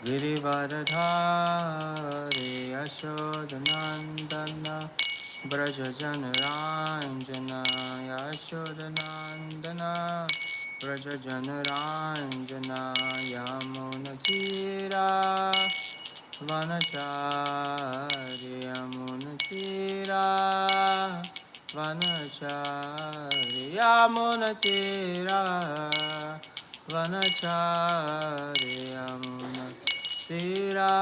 Girivardhari यशोदनन्दन व्रजजनराञ्जना यशोदनन्दन व्रजजनराञ्जना यमुनतीरा वनचारि यमुनतीरा वनचारि यमुनतीरा वनचारि यमुनतीरा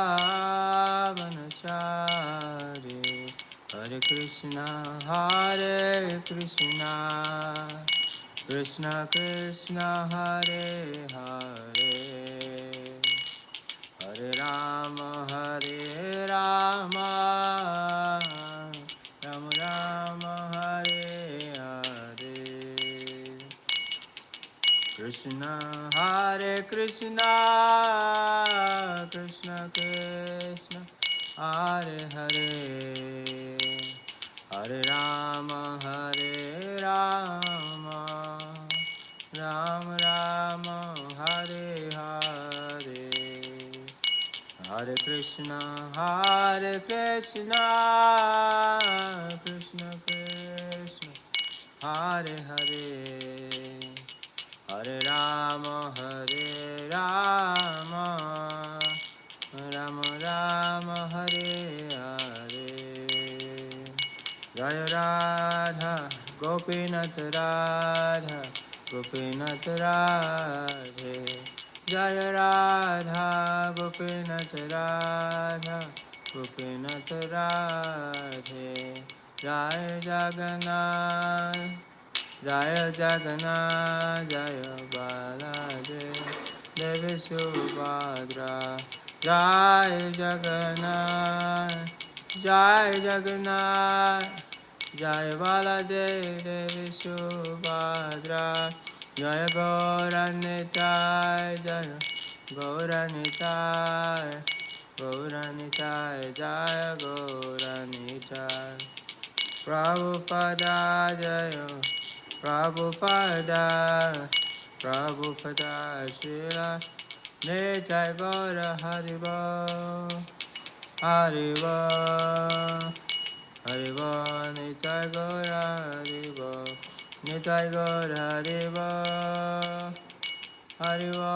वनचारि Hare Krishna Krishna Krishna Hare Hare Hare Rama Rama Rama Hare Hare Krishna Hare Krishna Krishna Krishna Hare Hare Hare Rama Rama Rama Hare Hare Hare Krishna Krishna Krishna Hare Hare Hare Rama Rama Rama Hare Hare Jaya Radha Gopinath Radha Gopinath Radhe Jaya Radha Gopinath Radha Gopinath Radhe Jaya Jagannath Jaya Jagannath Jaya Baladev Devi Subhadra Jaya Jagannath Jaya Jagannath Jaya Baladev Devi Subhadra Jaya Gauranitai Jaya Gauranitai Gauranitai Jaya Gauranitai Prabhupada Jaya Prabhupada Prabhupada Shila Nitai Gaura Haribo Haribo Haribo Nitai Gaura Haribo Nitai Gaura Haribo Haribo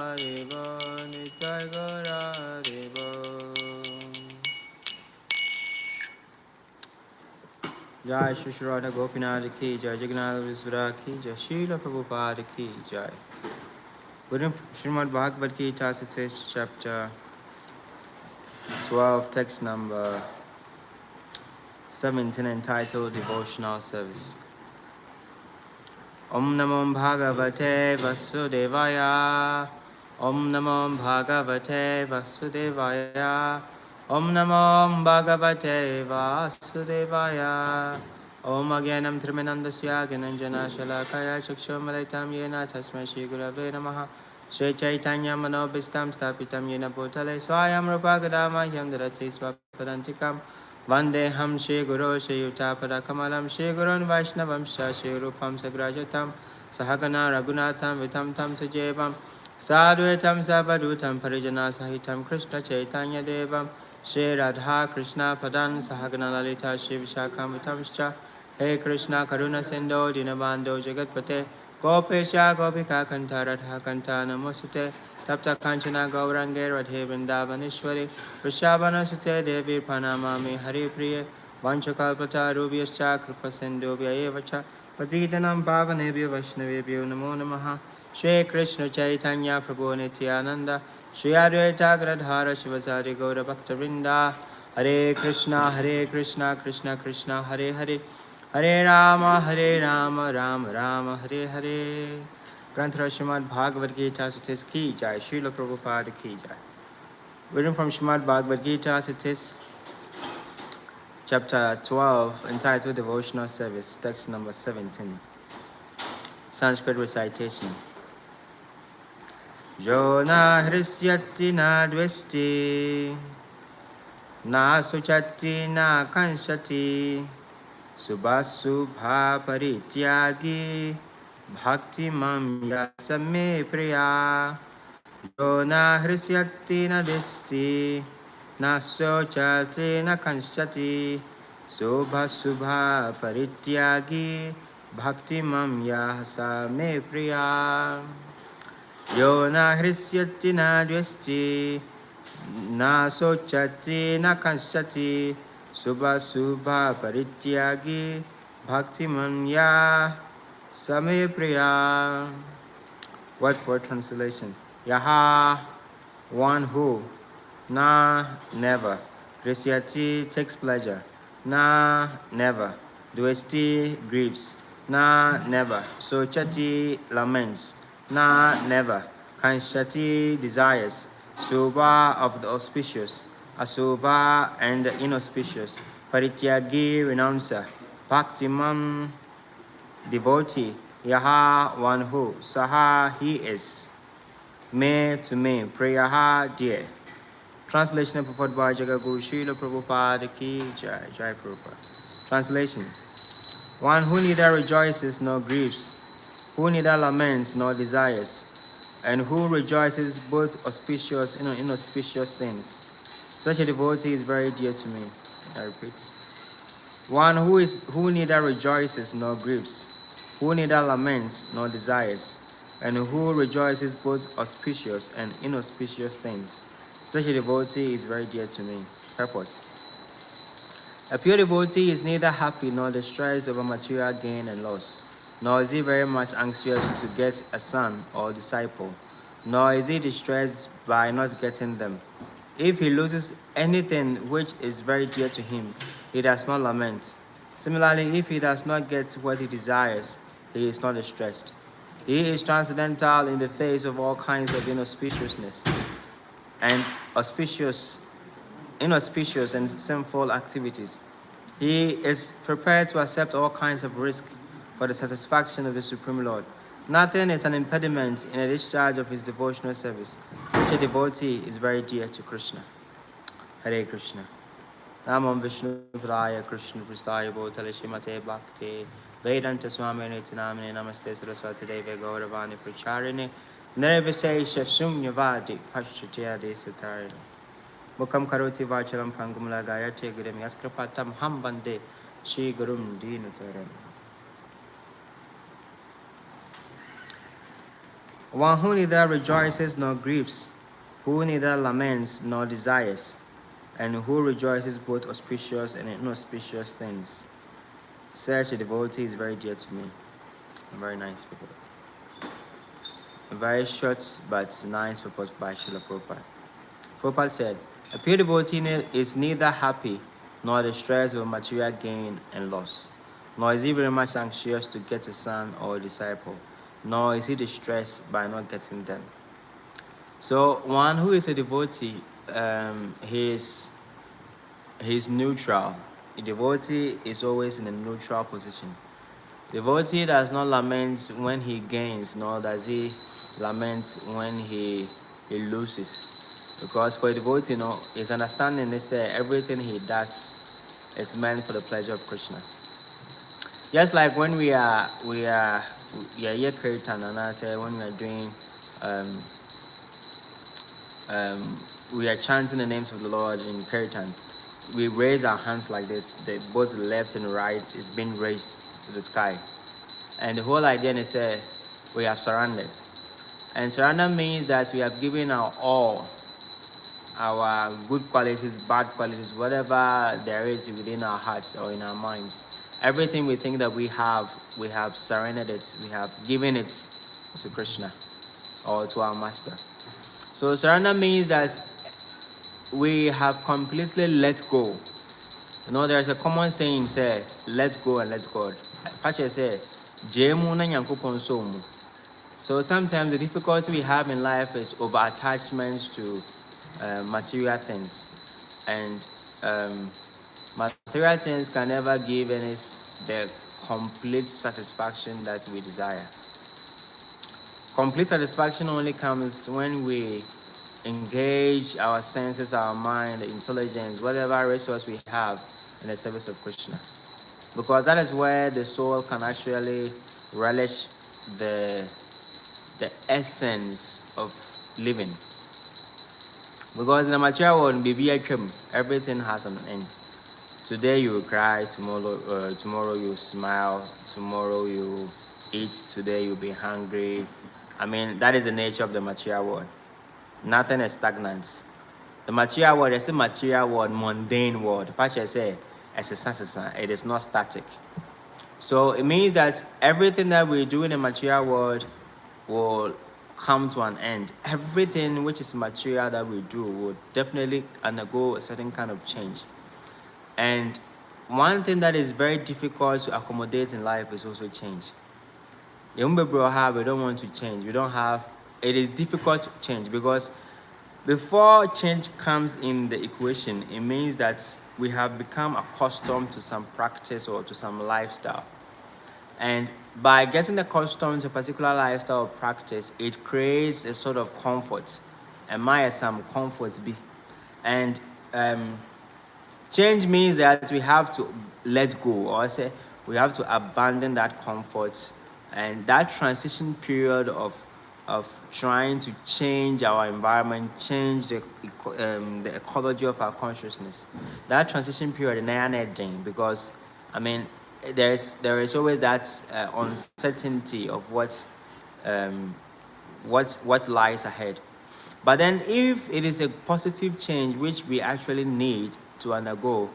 Haribo Nitai Gaura Haribo Jai Shri Shri Radha Gopinath Ki Jai Jagannath Vishwara Ki Jai Srila Prabhupada Ki Jai. Within Srimad Bhagavad Gita, it says chapter 12, text number 17, entitled Devotional Service. Om Namo Bhagavate Vasudevaya. Om Namo Bhagavate Vasudevaya. Om Namo Bhagavate Vasudevaya. Om Agyanam Trimanandasya Gyananjana Shalakaya Chakshomalitam Yena Tasmai Shri Gurave Namaha Shri Chaitanya Manobhistam Stapitam Yena Bhutale Swayam Rupa Gadamahyam Dharati Swapadantikam Vandeham Shri Guru Shri Yuttapada Kamalam Shri Gurun Vaishnavam Shri Rupam Sagrajatam Sahagana Raghunatham Vitam Tam Sajevam Sadhuetam Sabadutam Parijana Sahitam Krishna Chaitanya Devam Shri Radha Krishna Padan Sahagana Lalita Shri Vishakam Vitamscha Hey Krishna Karuna Sindho Dinabando Jagatpate Gopesha Gopika Kanta Radha Kanta Namosute Tapta Kanchana Gaurange Radhe Vrindavaneshwari Vrishabhana Sute Devi Pranamami Hari Priye Vanchakalpata Rubhyascha Kripa Sindhubhya Evacha Patitanam Pavanebhyo Vaishnavebhyo Namo Namaha Shri Krishna Chaitanya Prabhu Nityananda Shri Advaita Gadadhara Shivasari Gaura Bhakta Vrinda Hare Krishna Krishna Krishna Hare Hare Hare Rama Rama Rama Hare Hare. Granthara Srimad Bhagavad Gita says Ki Jai, Srila Prabhupada Ki Jai. Reading from Srimad Bhagavad Gita, it is chapter 12, entitled Devotional Service, text number 17. Sanskrit recitation. Jo na hrisyati na dvesti, na suchati na kanshati, subhasubha parityagi, bhakti mam yasame priya. Yo na hrisyakti na disti, na sochati na kanshati, subha subha parityagi, bhakti mam yasame priya. Yo na hrisyati na dvesti, na sochati na kanshati, subha subha parityagi, bhakti mam yasame priya. Word for translation. Yaha, one who. Na, never. Hrisyati takes pleasure. Na, never. Dvesti grieves. Na, never. Sochati laments. Na, never. Kanshati desires. Subha of the auspicious. Asubha and the inauspicious. Parityagi renouncer. Bhaktimam devotee. Yaha, one who. Saha, he is. Me to me. Prayaha, dear. Translation of Purport by Jagaguru Srila Prabhupada Ki Jai. Jai Prabhupada. Translation. One who neither rejoices nor grieves, who neither laments nor desires, and who rejoices both auspicious and inauspicious things. Such a devotee is very dear to me. I repeat. One who neither rejoices nor grieves, who neither laments nor desires, and who rejoices both auspicious and inauspicious things. Such a devotee is very dear to me. Purport. A pure devotee is neither happy nor distressed over material gain and loss, nor is he very much anxious to get a son or disciple, nor is he distressed by not getting them. If he loses anything which is very dear to him, he does not lament. Similarly, if he does not get what he desires, he is not distressed. He is transcendental in the face of all kinds of inauspiciousness and inauspicious and sinful activities. He is prepared to accept all kinds of risk for the satisfaction of the Supreme Lord. Nothing is an impediment in the discharge of his devotional service. Such a devotee is very dear to Krishna. Hare Krishna. Namam Vishnu Praya Krishna Pristaya Bhutale Shrimate Bhakti Vedanta Swami Nitinamine Namaste Saraswati Deve Gauravani Pracharini Nirvisesha Shunyavadi Pashchatya Desatarini Mukam Karoti Vacharam Pangumla Gayate Gurim Yaskripatam Hambande Shri Gurum Dinutaram. One who neither rejoices nor grieves, who neither laments nor desires, and who rejoices both auspicious and inauspicious things. Such a devotee is very dear to me. Very nice people. Very short but nice purpose by Srila Prabhupada. Prabhupada said, a pure devotee is neither happy nor distressed with material gain and loss, nor is he very much anxious to get a son or a disciple, nor is he distressed by not getting them. So one who is a devotee, he's neutral. A devotee is always in a neutral position. Devotee does not lament when he gains, nor does he lament when he loses. Because for a devotee, his understanding is everything he does is meant for the pleasure of Krishna. Just like when we are here kirtan, and I say when we are doing we are chanting the names of the Lord in kirtan, we raise our hands like this. Both left and right is being raised to the sky, and the whole idea is we have surrendered. And surrender means that we have given our all, our good qualities, bad qualities, whatever there is within our hearts or in our minds. Everything we think that we have surrendered it, we have given it to Krishna or to our master. So surrender means that we have completely let go. There's a common saying, say, let go and let God. Pache say, Jemu na nyankopon so mu. So sometimes the difficulty we have in life is over attachment to material things, and material things can never give the complete satisfaction that we desire. Complete satisfaction only comes when we engage our senses, our mind, intelligence, whatever resource we have in the service of Krishna. Because that is where the soul can actually relish the essence of living. Because in the material world, everything has an end. Today you will cry, tomorrow you smile, tomorrow you eat, today you'll be hungry. I mean, that is the nature of the material world. Nothing is stagnant. The material world is a material world, mundane world. Pacha say, it is not static. So it means that everything that we do in the material world will come to an end. Everything which is material that we do will definitely undergo a certain kind of change. And one thing that is very difficult to accommodate in life is also change. We don't want to change. It is difficult to change because before change comes in the equation, it means that we have become accustomed to some practice or to some lifestyle. And by getting accustomed to a particular lifestyle or practice, it creates a sort of comfort. And my some comfort be. And change means that we have to let go, or say we have to abandon that comfort. And that transition period of trying to change our environment, change the ecology of our consciousness. That transition period is because, I mean, there is always that uncertainty of what lies ahead. But then, if it is a positive change which we actually need to undergo,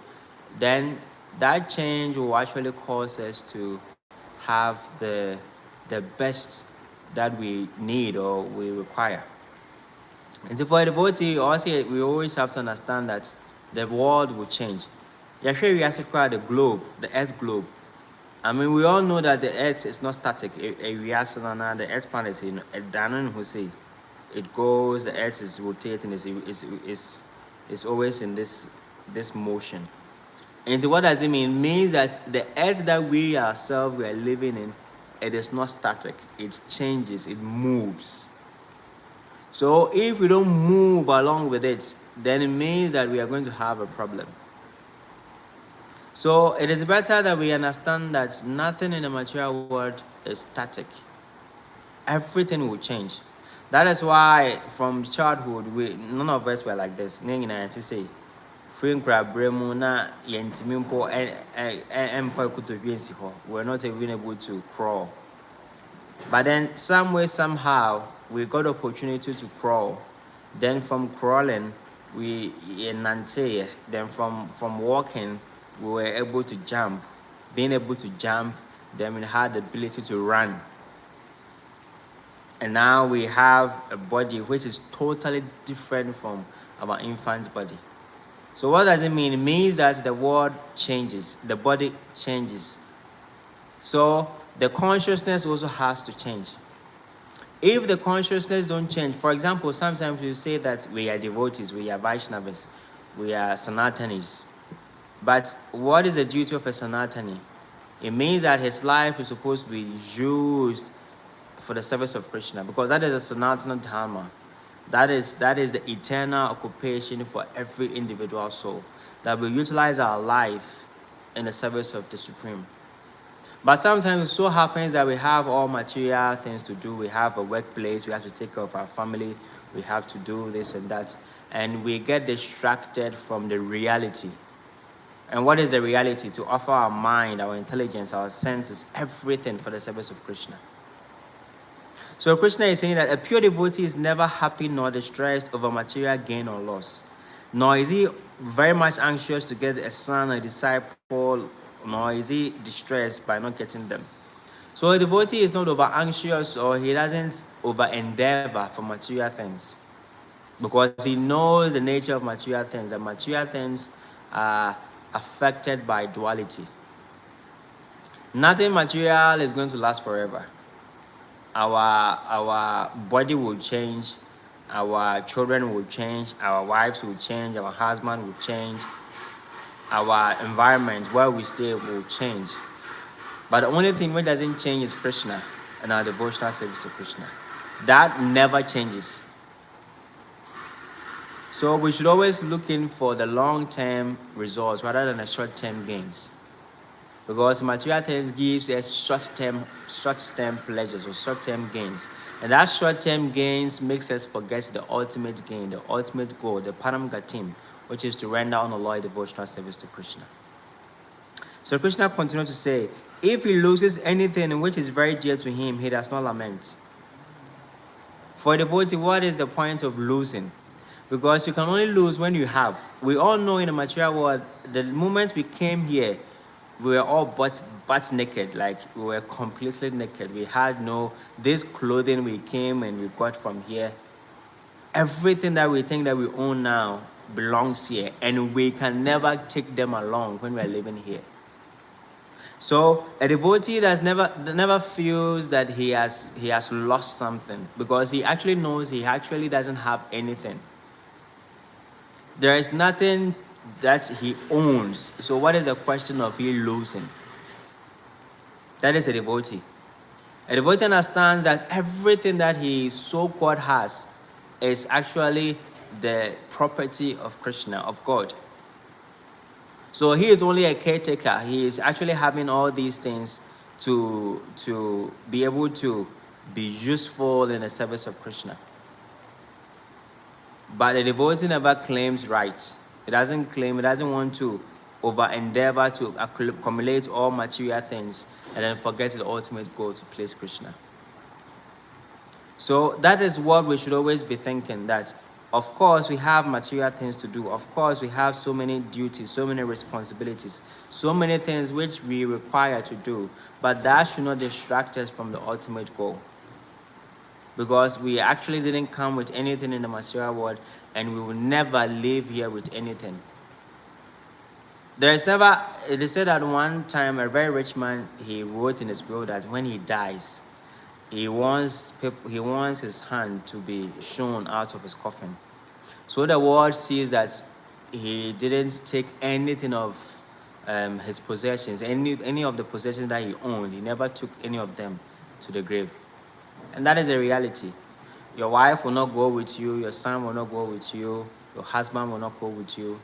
then that change will actually cause us to have the best that we need or we require. And so for a devotee, also we always have to understand that the world will change. We have to the globe, the earth globe. I mean, we all know that the earth is not static. The earth planet, it goes, the earth is rotating, is always in this motion. And so what does it mean? It means that the earth that we ourselves are living in, it is not static. It changes, it moves. So if we don't move along with it, then it means that we are going to have a problem. So it is better that we understand that nothing in the material world is static. Everything will change. That is why from childhood, none of us were like this. We're not even able to crawl. But then some way, somehow, we got the opportunity to crawl. Then from crawling, then from walking, we were able to jump. Being able to jump, then we had the ability to run. And now we have a body which is totally different from our infant body. So what does it mean? It means that the world changes, the body changes. So the consciousness also has to change. If the consciousness don't change, for example, sometimes we say that we are devotees, we are Vaishnavas, we are Sanatanis. But what is the duty of a Sanatani? It means that his life is supposed to be used for the service of Krishna, because that is a Sanatana Dharma. That is the eternal occupation for every individual soul, that we utilize our life in the service of the Supreme. But sometimes it so happens that we have all material things to do. We have a workplace, we have to take care of our family, we have to do this and that, and we get distracted from the reality. And what is the reality? To offer our mind, our intelligence, our senses, everything for the service of Krishna. So Krishna is saying that a pure devotee is never happy nor distressed over material gain or loss. Nor is he very much anxious to get a son, a disciple, nor is he distressed by not getting them. So a devotee is not over anxious, or he doesn't over endeavor for material things, because he knows the nature of material things. The material things are affected by duality. Nothing material is going to last forever. Our body will change, our children will change, our wives will change, our husband will change, our environment where we stay will change. But the only thing that doesn't change is Krishna and our devotional service to Krishna. That never changes. So we should always look in for the long-term results rather than the short-term gains. Because material things gives us short-term pleasures or short-term gains. And that short-term gains makes us forget the ultimate gain, the ultimate goal, the Param Gatim, which is to render unalloyed devotional service to Krishna. So Krishna continued to say, if he loses anything which is very dear to him, he does not lament. For a devotee, what is the point of losing? Because you can only lose when you have. We all know in the material world, the moment we came here, we were all butt naked, like we were completely naked. We had this clothing we came and we got from here. Everything that we think that we own now belongs here, and we can never take them along when we are living here. So a devotee that never feels that he has lost something, because he actually knows he actually doesn't have anything. There is nothing that he owns. So what is the question of he losing? That is a devotee. A devotee understands that everything that he so-called has is actually the property of Krishna, of God. So he is only a caretaker. He is actually having all these things to be able to be useful in the service of Krishna. But the devotee never claims right. It doesn't want to over-endeavor to accumulate all material things and then forget the ultimate goal to please Krishna. So that is what we should always be thinking, that of course we have material things to do. Of course we have so many duties, so many responsibilities, so many things which we require to do, but that should not distract us from the ultimate goal. Because we actually didn't come with anything in the material world, and we will never live here with anything. It is said that one time a very rich man, he wrote in his will that when he dies, he wants his hand to be shown out of his coffin. So the world sees that he didn't take anything of his possessions, any of the possessions that he owned. He never took any of them to the grave. And that is a reality. Your wife will not go with you, your son will not go with you, your husband will not go with you.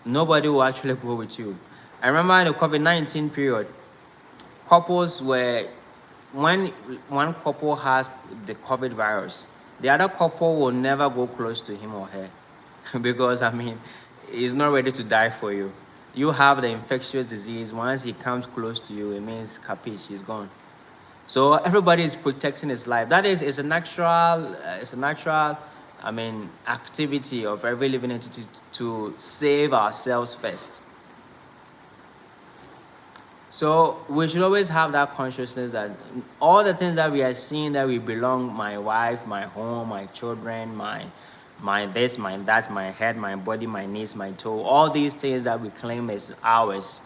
Nobody will actually go with you. I remember in the COVID-19 period, couples were, when one couple has the COVID virus, the other couple will never go close to him or her because, he's not ready to die for you. You have the infectious disease. Once he comes close to you, it means capiche, he's gone. So everybody is protecting his life. That is, it's a natural, activity of every living entity to save ourselves first. So we should always have that consciousness that all the things that we are seeing that we belong, my wife, my home, my children, my this, my that, my head, my body, my knees, my toe, all these things that we claim as ours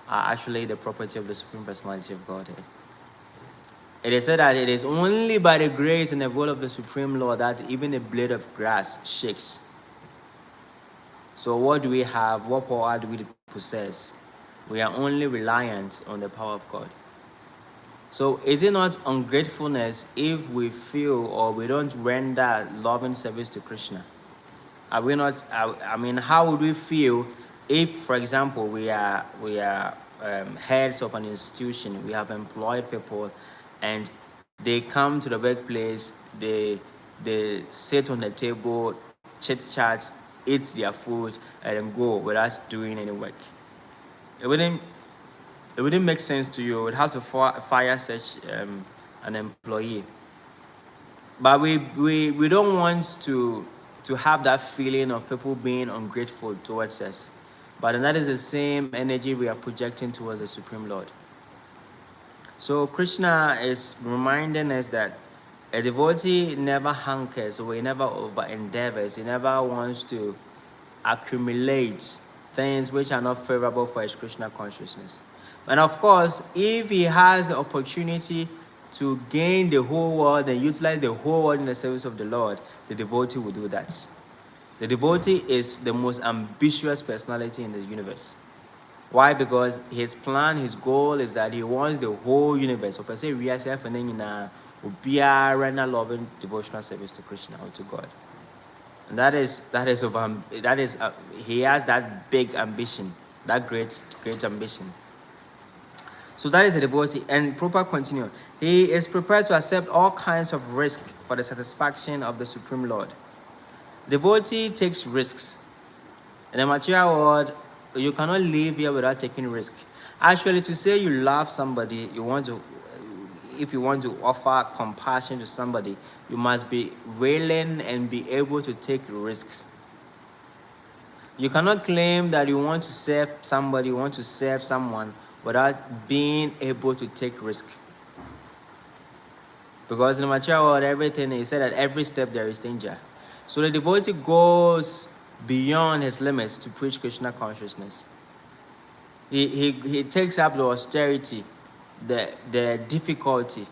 are actually the property of the Supreme Personality of Godhead. It is said that it is only by the grace and the will of the Supreme Lord that even a blade of grass shakes. So what do we have? What power do we possess? We are only reliant on the power of God. So is it not ungratefulness if we feel or we don't render loving service to Krishna? Are we not? How would we feel if, for example, we are heads of an institution, we have employed people, and they come to the workplace, they sit on the table, chit-chat, eat their food, and then go without doing any work? It wouldn't make sense to you. It would have to fire such an employee. But we don't want to have that feeling of people being ungrateful towards us. But that is the same energy we are projecting towards the Supreme Lord. So Krishna is reminding us that a devotee never hankers, or he never over-endeavors. He never wants to accumulate things which are not favorable for his Krishna consciousness. And of course, if he has the opportunity to gain the whole world and utilize the whole world in the service of the Lord, the devotee will do that. The devotee is the most ambitious personality in the universe. Why? Because his plan, his goal is that he wants the whole universe. So, say we are loving devotional service to Krishna or to God. And he has that big ambition, that great ambition. So that is a devotee. And Prabhupada continued. He is prepared to accept all kinds of risk for the satisfaction of the Supreme Lord. Devotee takes risks. In the material world, you cannot live here without taking risk. Actually, to say you love somebody, if you want to offer compassion to somebody, you must be willing and be able to take risks. You cannot claim that you want to serve somebody, you want to serve someone without being able to take risk. Because in the material world, everything is said at every step there is danger. So the devotee goes beyond his limits to preach Krishna consciousness. He takes up the austerity, the difficulty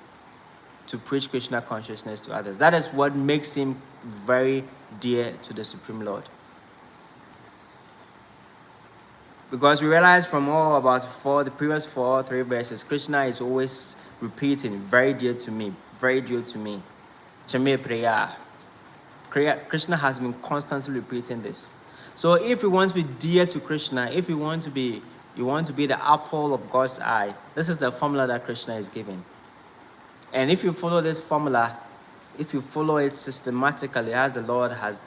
to preach Krishna consciousness to others. That is what makes him very dear to the Supreme Lord. Because we realize from all about the previous 3 verses, Krishna is always repeating, very dear to me, very dear to me. Chame Priya. Krishna has been constantly repeating this. So if you want to be dear to Krishna, if you want to be the apple of God's eye, this is the formula that Krishna is giving. And if you follow this formula, if you follow it systematically as the Lord has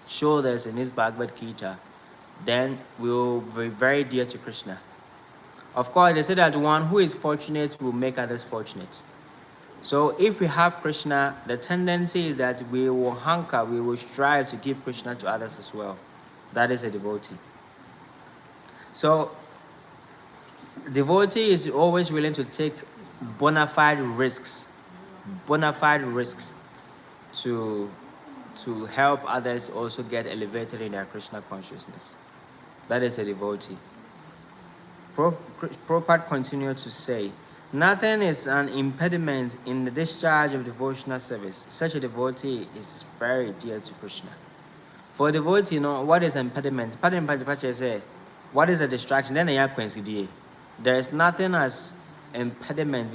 showed us in his Bhagavad Gita, then we will be very dear to Krishna. Of course, they say that one who is fortunate will make others fortunate. So if we have Krishna, the tendency is that we will hanker, we will strive to give Krishna to others as well. That is a devotee. So devotee is always willing to take bona fide risks to help others also get elevated in their Krishna consciousness. That is a devotee. Prabhupada continued to say, nothing is an impediment in the discharge of devotional service. Such a devotee is very dear to Krishna. For a devotee, what is impediment? What is a distraction? Then there is nothing as impediment.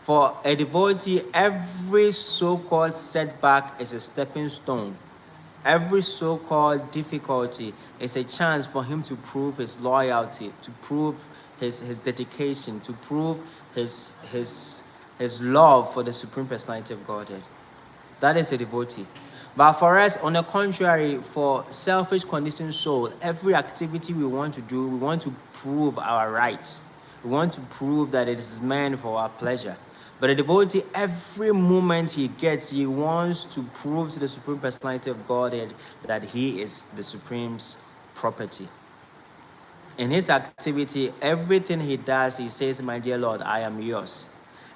For a devotee, every so-called setback is a stepping stone. Every so-called difficulty is a chance for him to prove his loyalty, to prove his dedication, to prove his love for the Supreme Personality of Godhead. That is a devotee. But for us, on the contrary, for selfish conditioned soul, every activity we want to do, we want to prove our right. We want to prove that it is meant for our pleasure. But a devotee, every moment he gets, he wants to prove to the Supreme Personality of Godhead that he is the Supreme's property. In his activity, everything he does, he says, my dear Lord, I am yours.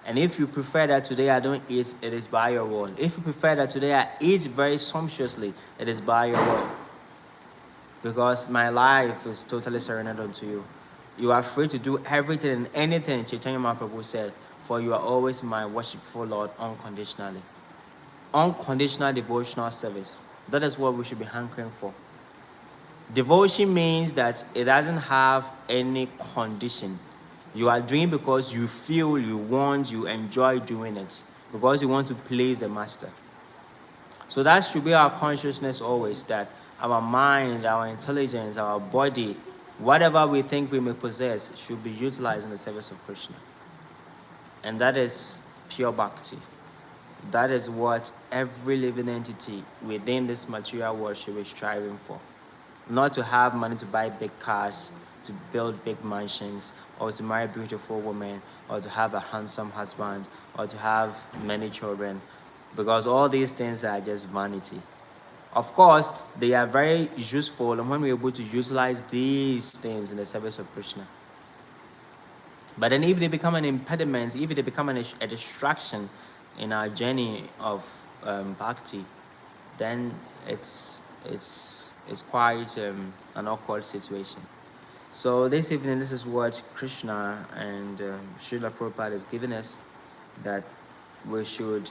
And if you prefer that today I don't eat, it is by your will. If you prefer that today I eat very sumptuously, it is by your will. Because my life is totally surrendered unto you. You are free to do everything and anything, Chaitanya Mahaprabhu said, for you are always my worshipful Lord unconditionally. Unconditional devotional service. That is what we should be hankering for. Devotion means that it doesn't have any condition. You are doing because you feel, you want, you enjoy doing it. Because you want to please the Master. So that should be our consciousness always, that our mind, our intelligence, our body, whatever we think we may possess should be utilized in the service of Krishna. And that is pure bhakti. That is what every living entity within this material world should be striving for. Not to have money to buy big cars, to build big mansions, or to marry beautiful women, or to have a handsome husband, or to have many children, because all these things are just vanity. Of course, they are very useful, and when we're able to utilize these things in the service of Krishna. But then if they become an impediment, if they become a distraction in our journey of bhakti, then it's quite an awkward situation. So this evening, this is what Krishna and Srila Prabhupada has given us, that we should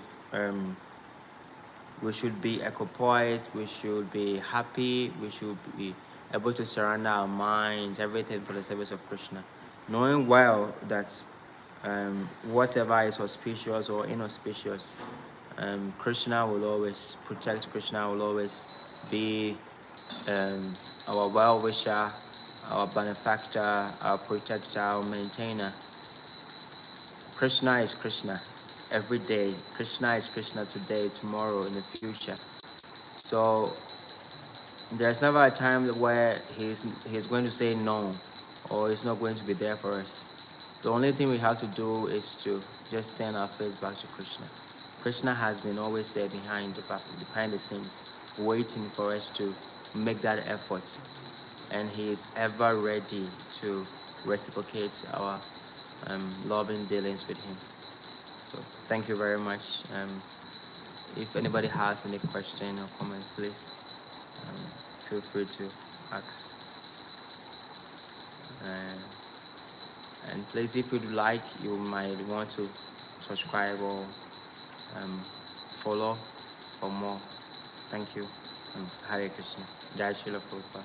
be equipoised, we should be happy, we should be able to surrender our minds, everything for the service of Krishna. Knowing well that whatever is auspicious or inauspicious, Krishna will always protect, Krishna will always be our well-wisher, our benefactor, our protector, our maintainer. Krishna is Krishna every day. Krishna is Krishna today, tomorrow, in the future. So there's never a time where he's going to say no, or he's not going to be there for us. The only thing we have to do is to just turn our face back to Krishna. Krishna has been always there behind the scenes, waiting for us to make that effort, and he is ever ready to reciprocate our loving dealings with him. So thank you very much. If anybody has any question or comments, please feel free to ask. And please, if you'd like, you might want to subscribe or follow for more. Thank you. Hare Krishna. Jai Shri Prabhupada.